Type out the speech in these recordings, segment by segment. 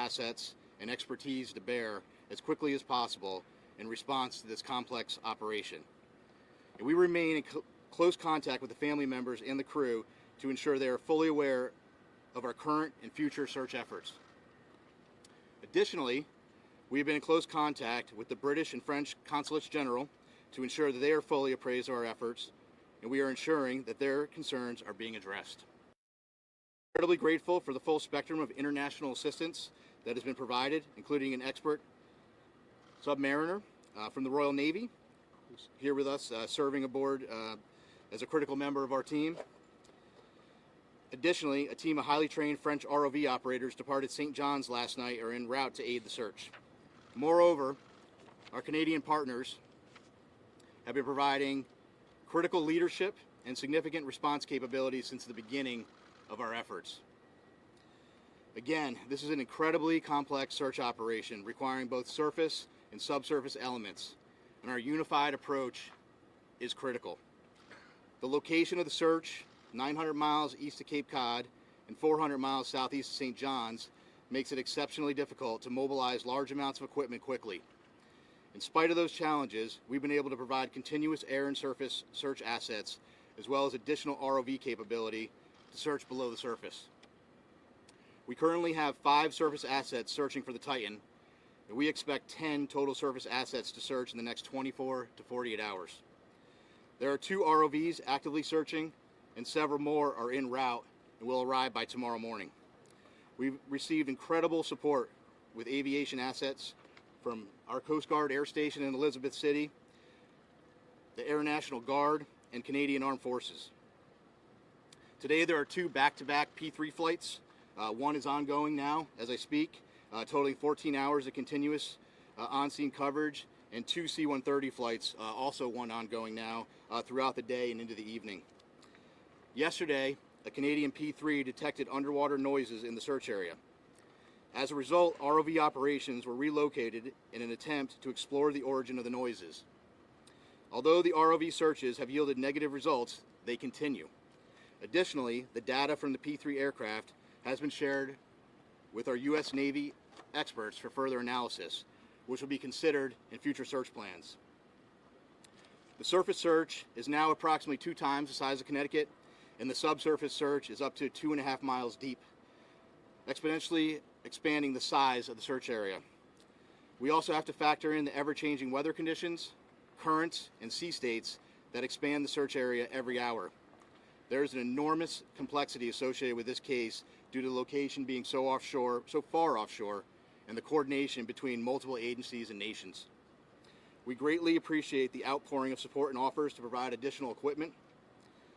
assets and expertise to bear as quickly as possible in response to this complex operation. And we remain in close contact with the family members and the crew to ensure they are fully aware of our current and future search efforts. Additionally, we have been in close contact with the British and French Consulates General to ensure that they are fully appraised of our efforts, and we are ensuring that their concerns are being addressed. I'm incredibly grateful for the full spectrum of international assistance that has been provided, including an expert submariner from the Royal Navy, who's here with us serving aboard as a critical member of our team. Additionally, a team of highly trained French ROV operators departed St. John's last night are en route to aid the search. Moreover, our Canadian partners have been providing critical leadership and significant response capabilities since the beginning of our efforts. Again, this is an incredibly complex search operation requiring both surface and subsurface elements, and our unified approach is critical. The location of the search, 900 miles east of Cape Cod and 400 miles southeast of St. John's, makes it exceptionally difficult to mobilize large amounts of equipment quickly. In spite of those challenges, we've been able to provide continuous air and surface search assets, as well as additional ROV capability to search below the surface. We currently have 5 surface assets searching for the Titan, and we expect 10 total surface assets to search in the next 24 to 48 hours. There are 2 ROVs actively searching, and several more are en route and will arrive by tomorrow morning. We've received incredible support with aviation assets from our Coast Guard Air Station in Elizabeth City, the Air National Guard, and Canadian Armed Forces. Today there are 2 back-to-back P3 flights. One is ongoing now as I speak, totaling 14 hours of continuous on-scene coverage, and 2 C-130 flights, also one ongoing now, throughout the day and into the evening. Yesterday, a Canadian P3 detected underwater noises in the search area. As a result, ROV operations were relocated in an attempt to explore the origin of the noises. Although the ROV searches have yielded negative results, they continue. Additionally, the data from the P3 aircraft has been shared with our U.S. Navy experts for further analysis, which will be considered in future search plans. The surface search is now approximately 2 times the size of Connecticut, and the subsurface search is up to 2.5 miles deep, exponentially expanding the size of the search area. We also have to factor in the ever-changing weather conditions, currents, and sea states that expand the search area every hour. There is an enormous complexity associated with this case due to the location being so far offshore, and the coordination between multiple agencies and nations. We greatly appreciate the outpouring of support and offers to provide additional equipment.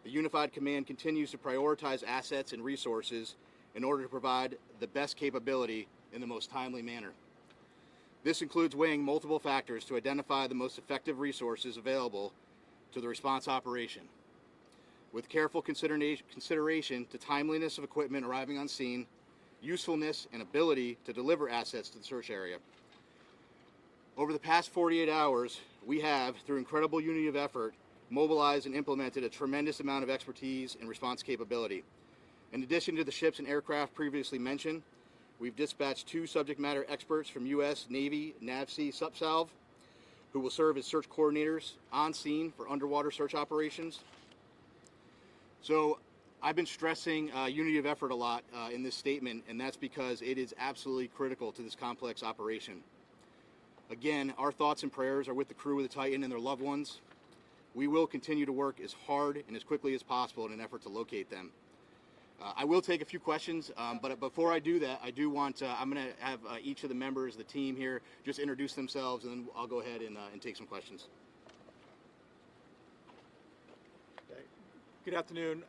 The Unified Command continues to prioritize assets and resources in order to provide the best capability in the most timely manner. This includes weighing multiple factors to identify the most effective resources available to the response operation, with careful consideration to timeliness of equipment arriving on scene, usefulness and ability to deliver assets to the search area. Over the past 48 hours, we have, through incredible unity of effort, mobilized and implemented a tremendous amount of expertise and response capability. In addition to the ships and aircraft previously mentioned, we've dispatched 2 subject matter experts from U.S. Navy NAVSEA SUPSALV, who will serve as search coordinators on scene for underwater search operations. So I've been stressing unity of effort a lot in this statement, and that's because it is absolutely critical to this complex operation. Again, our thoughts and prayers are with the crew of the Titan and their loved ones. We will continue to work as hard and as quickly as possible in an effort to locate them. I will take a few questions, but before I do that, I do want I'm going to have each of the members of the team here just introduce themselves, and then I'll go ahead and take some questions. Okay. Good afternoon.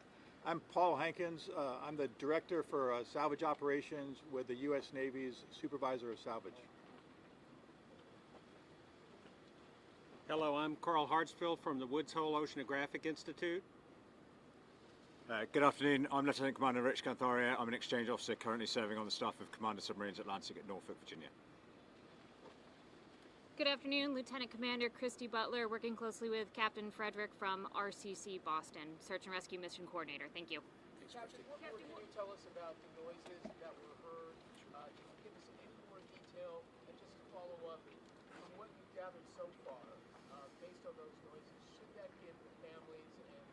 I'm Paul Hankins. I'm the Director for Salvage Operations with the U.S. Navy's Supervisor of Salvage. Hello, I'm Carl Hartsfield from the Woods Hole Oceanographic Institute. Good afternoon, I'm Lieutenant Commander Rich Cantharia. I'm an exchange officer currently serving on the staff of Commander Submarines Atlantic at Norfolk, Virginia. Good afternoon, Lieutenant Commander Christy Butler, working closely with Captain Frederick from RCC Boston, Search and Rescue Mission Coordinator. Thank you. Thanks, Christy. Can you tell us about the noises that were heard? Can you give us any gathered so far, based on those noises, should that give the families and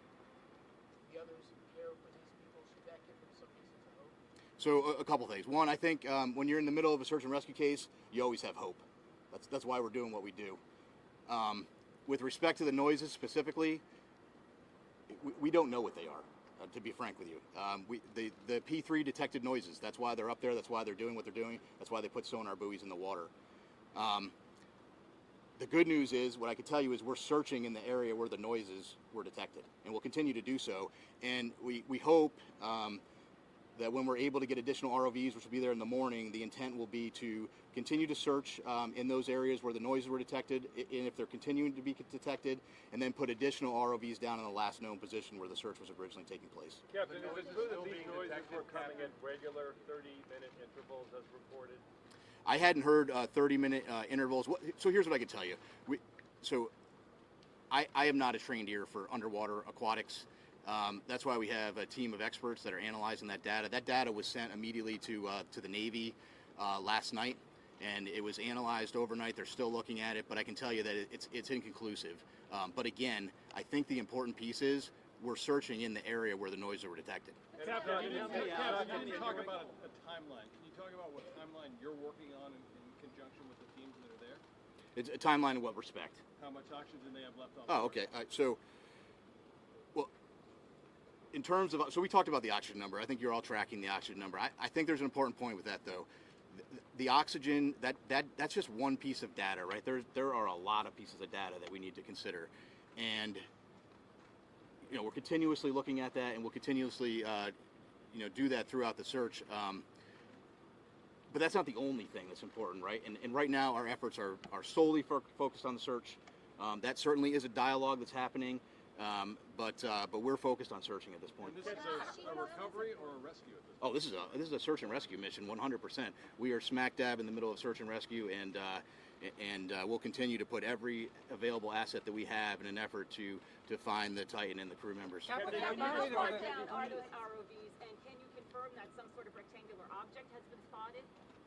the others who care for these people, should that give them some reason to hope? So a couple things. One, I think when you're in the middle of a search and rescue case, you always have hope. That's why we're doing what we do. With respect to the noises specifically, we don't know what they are. To be frank with you, the P3 detected noises. That's why they're up there. That's why they're doing what they're doing. That's why they put sonar buoys in the water. The good news is, what I can tell you is we're searching in the area where the noises were detected, and we'll continue to do so. And we hope that when we're able to get additional ROVs, which will be there in the morning, the intent will be to continue to search in those areas where the noises were detected, and if they're continuing to be detected, and then put additional ROVs down in the last known position where the search was originally taking place. Captain, is it true that these noises were coming at regular 30-minute intervals as reported? I hadn't heard 30-minute intervals. So here's what I can tell you. I am not a trained ear for underwater aquatics. That's why we have a team of experts that are analyzing that data. That data was sent immediately to the Navy last night, and it was analyzed overnight. They're still looking at it, but I can tell you that it's inconclusive. But again, I think the important piece is we're searching in the area where the noises were detected. Captain, Can you talk about a timeline? Can you talk about what timeline you're working on in conjunction with the teams that are there? It's a timeline in what respect? How much oxygen they have left on Oh, board? okay. Well, in terms of, so we talked about the oxygen number. I think you're all tracking the oxygen number. I think there's an important point with that, though. The oxygen, that's just one piece of data, right? There are a lot of pieces of data that we need to consider, and we're continuously looking at that, and we'll continuously do that throughout the search. But that's not the only thing that's important, right? And right now our efforts are solely focused on the search. That certainly is a dialogue that's happening, but we're focused on searching at this point. And this is a recovery or a rescue at this point? Oh, this is a search and rescue mission, 100%. We are smack dab in the middle of search and rescue, and we'll continue to put every available asset that we have in an effort to find the Titan and the crew members. How far down are those ROVs, and can you confirm that some sort of rectangular object has been spotted?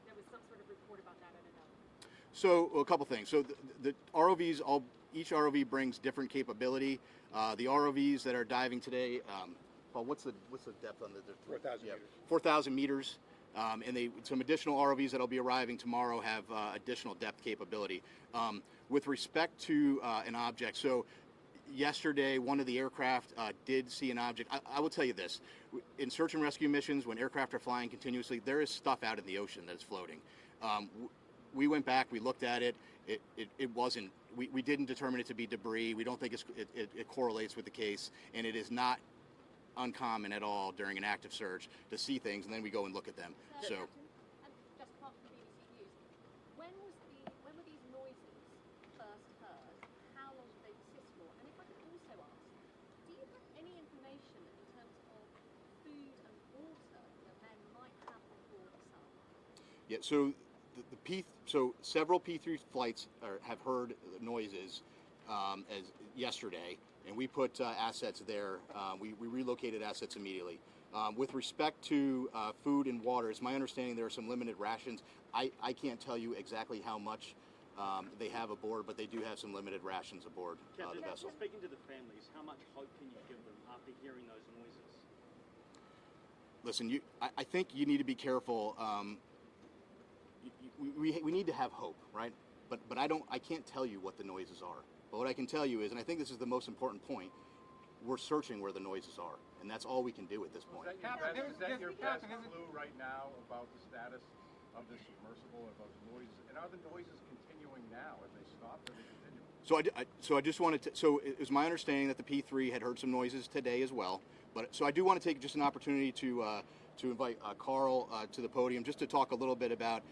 There was some sort of report about that in another. So a couple things. So the ROVs, each ROV brings different capability. The ROVs that are diving today, Paul, what's the depth on the 4,000 meters. 4,000 meters. And some additional ROVs that'll be arriving tomorrow have additional depth capability. With respect to an object, so yesterday one of the aircraft did see an object. I will tell you this: in search and rescue missions, when aircraft are flying continuously, there is stuff out in the ocean that is floating. We went back, we looked at it. It wasn't. We didn't determine it to be debris. We don't think it correlates with the case, and it is not uncommon at all during an active search to see things, and then we go and look at them. So. Just part of the BBC News. When were these noises first heard? How long did they persist for? And if I could also ask, do you have any information in terms of food and water that men might have on board the sub? Yeah. So so several P3 flights have heard noises as yesterday, and we put assets there. We relocated assets immediately. With respect to food and water, it's my understanding there are some limited rations. I can't tell you exactly how much they have aboard, but they do have some limited rations aboard the vessel. Speaking to the families, how much hope can you give them after hearing those noises? Listen, I think you need to be careful. We need to have hope, right? But I can't tell you what the noises are. But what I can tell you is, and I think this is the most important point, we're searching where the noises are, and that's all we can do at this point. Is that your best clue right now about the status of the submersible and those noises? And are the noises continuing now? Have they stopped or are they continuing? So I just wanted to. So it was my understanding that the P3 had heard some noises today as well. But so I do want to take just an opportunity to invite Carl to the podium just to talk a little bit about.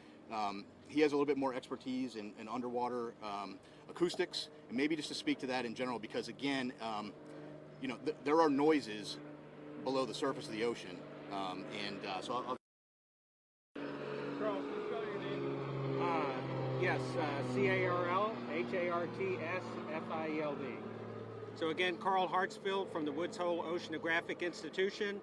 He has a little bit more expertise in underwater acoustics, and maybe just to speak to that in general, because again, there are noises below the surface of the ocean, so I'll Carl, can you spell your name? Yes, CarlHartsfield. So again, Carl Hartsfield from the Woods Hole Oceanographic Institution.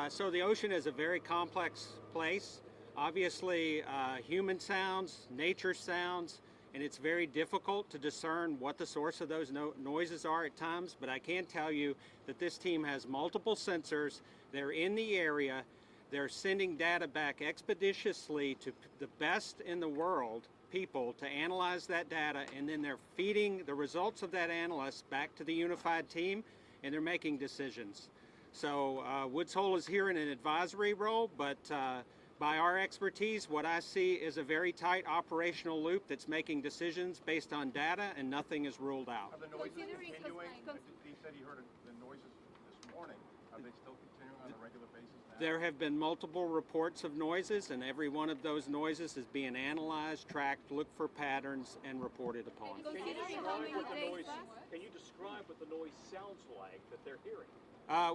So the ocean is a very complex place. Obviously, human sounds, nature sounds, and it's very difficult to discern what the source of those noises are at times, but I can tell you that this team has multiple sensors. They're in the area. They're sending data back expeditiously to the best in the world people to analyze that data, and then they're feeding the results of that analysis back to the unified team, and they're making decisions. So Woods Hole is here in an advisory role, but by our expertise, what I see is a very tight operational loop that's making decisions based on data, and nothing is ruled out. Are the noises continuing? He said he heard the noises this morning. Are they still continuing on a regular basis now? There have been multiple reports of noises, and every one of those noises is being analyzed, tracked, looked for patterns, and reported upon. Can you describe what the noise sounds like that they're hearing?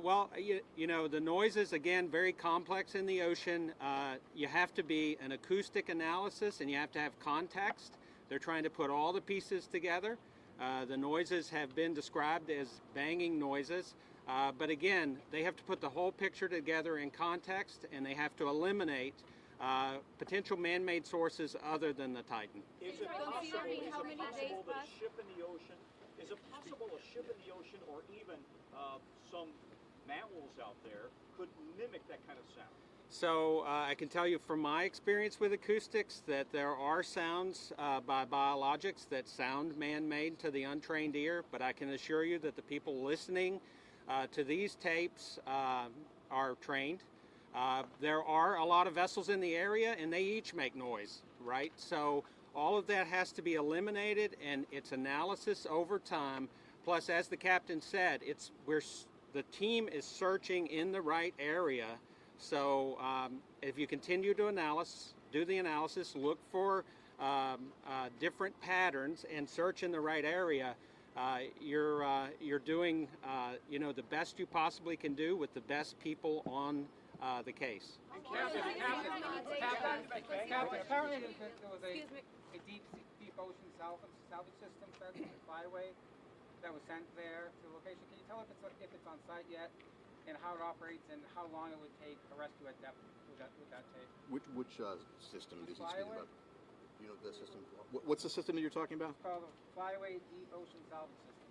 Well, you know, the noises, again, very complex in the ocean. You have to be an acoustic analysis, and you have to have context. They're trying to put all the pieces together. The noises have been described as banging noises. But again, they have to put the whole picture together in context, and they have to eliminate potential man-made sources other than the Titan. Is it possible that a ship in the ocean, is it possible a ship in the ocean or even some mammals out there could mimic that kind of sound? So I can tell you from my experience with acoustics that there are sounds by biologics that sound man-made to the untrained ear, but I can assure you that the people listening to these tapes are trained. There are a lot of vessels in the area, and they each make noise, right? So all of that has to be eliminated, and it's analysis over time. Plus, as the captain said, the team is searching in the right area. So if you continue to do the analysis, look for different patterns, and search in the right area, you're doing the best you possibly can do with the best people on the case. Captain, apparently there was a deep ocean salvage system flyway that was sent there to the location. Can you tell if it's on site yet, and how it operates, and how long it would take a rescue at depth with that tape? Which system is he speaking about? You know the system. What's the system that you're talking about? It's called the Flyway Deep Ocean Salvage System.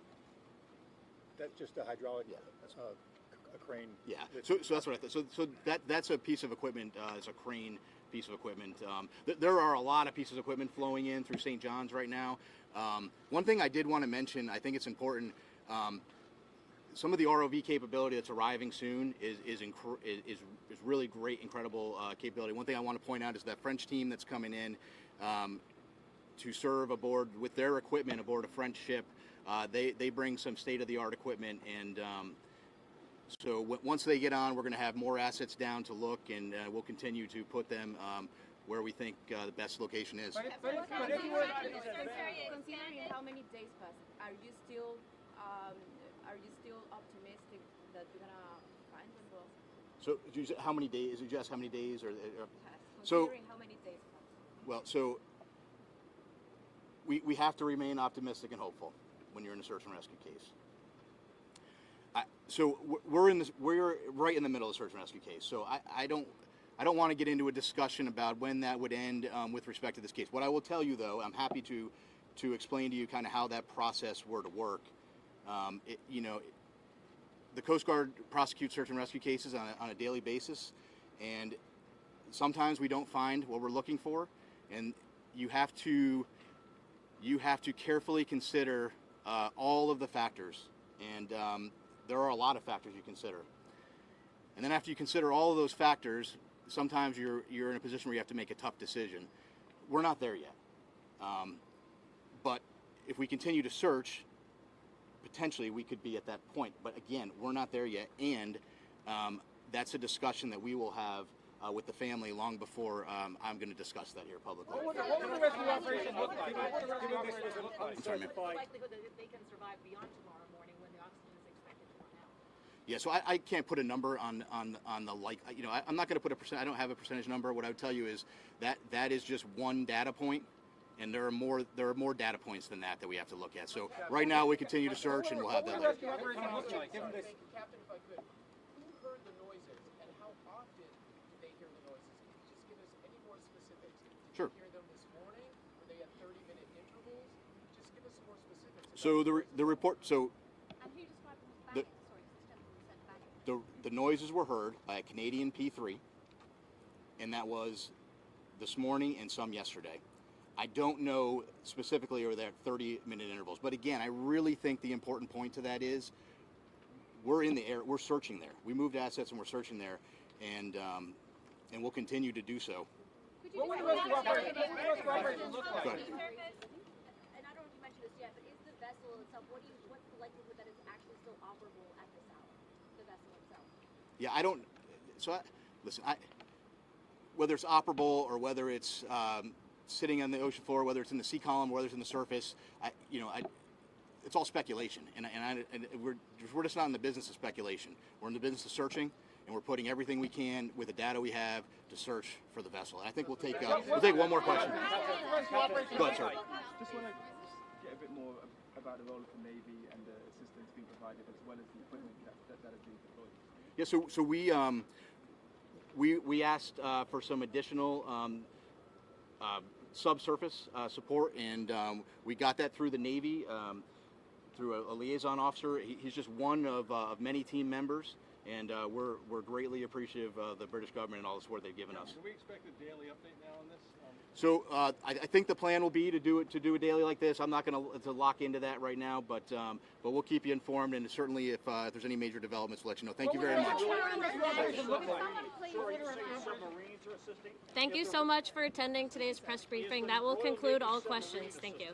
That's just a hydraulic, a crane. Yeah. So that's what I thought. So that's a piece of equipment. It's a crane piece of equipment. There are a lot of pieces of equipment flowing in through St. John's right now. One thing I did want to mention, I think it's important. Some of the ROV capability that's arriving soon is really great, incredible capability. One thing I want to point out is that French team that's coming in to serve aboard with their equipment aboard a French ship. They bring some state-of-the-art equipment, and so once they get on, we're going to have more assets down to look, and we'll continue to put them where we think the best location is. Considering how many days pass, are you still optimistic that you're gonna find them? Well, So how many days? Did you ask how many days? Considering how many days pass? Well, so we have to remain optimistic and hopeful when you're in a search and rescue case. So we're right in the middle of the search and rescue case. So I don't want to get into a discussion about when that would end with respect to this case. What I will tell you, though, I'm happy to explain to you kind of how that process were to work. The Coast Guard prosecutes search and rescue cases on a daily basis, and sometimes we don't find what we're looking for, and you have to carefully consider all of the factors, and there are a lot of factors you consider. And then after you consider all of those factors, sometimes you're in a position where you have to make a tough decision. We're not there yet, but if we continue to search, potentially we could be at that point. But again, we're not there yet, and that's a discussion that we will have with the family long before I'm going to discuss that here publicly. What would the rescue operation look like? I'm sorry, ma'am. The likelihood that they can survive beyond tomorrow morning when the oxygen is expected to run out. Yeah, so I can't put a number on the I'm not going to put a percent. I don't have a percentage number. What I would tell you is that is just one data point, and there are more data points than that we have to look at. So right now we continue to search, and we'll have that later. Captain, if I could, who heard the noises, and how often do they hear the noises? Can you just give us any more specifics? Did Sure. you hear them this morning? Were they at 30-minute intervals? So the report. So And who described them as banging? Sorry, because the gentleman said banging. the noises were heard by a Canadian P3, and that was this morning and some yesterday. I don't know specifically, or they're 30-minute intervals. But again, I really think the important point to that is we're in the air. We're searching there. We moved assets and we're searching there, and we'll continue to do so. Could you describe what the operation look like? Go ahead. And I don't know if you mentioned this yet, but is the vessel itself, what's the likelihood that it's actually still operable at this hour, the vessel itself? Yeah, I don't. So listen, whether it's operable or whether it's sitting on the ocean floor, whether it's in the sea column, whether it's in the surface, it's all speculation, and we're just not in the business of speculation. We're in the business of searching, and we're putting everything we can with the data we have to search for the vessel. And I think we'll take one more question. Go ahead, sir. Just want to get a bit more about the role of the Navy and the assistance being provided, as well as the equipment that is being deployed. Yeah, so we asked for some additional subsurface support, and we got that through the Navy, through a liaison officer. He's just one of many team members, and we're greatly appreciative of the British government and all the support they've given us. Can we expect a daily update now on this? So I think the plan will be to do a daily like this. I'm not going to lock into that right now, but we'll keep you informed, and certainly if there's any major developments, we'll let you know. Thank you very much. Thank you so much for attending today's press briefing. That will conclude all questions. Thank you.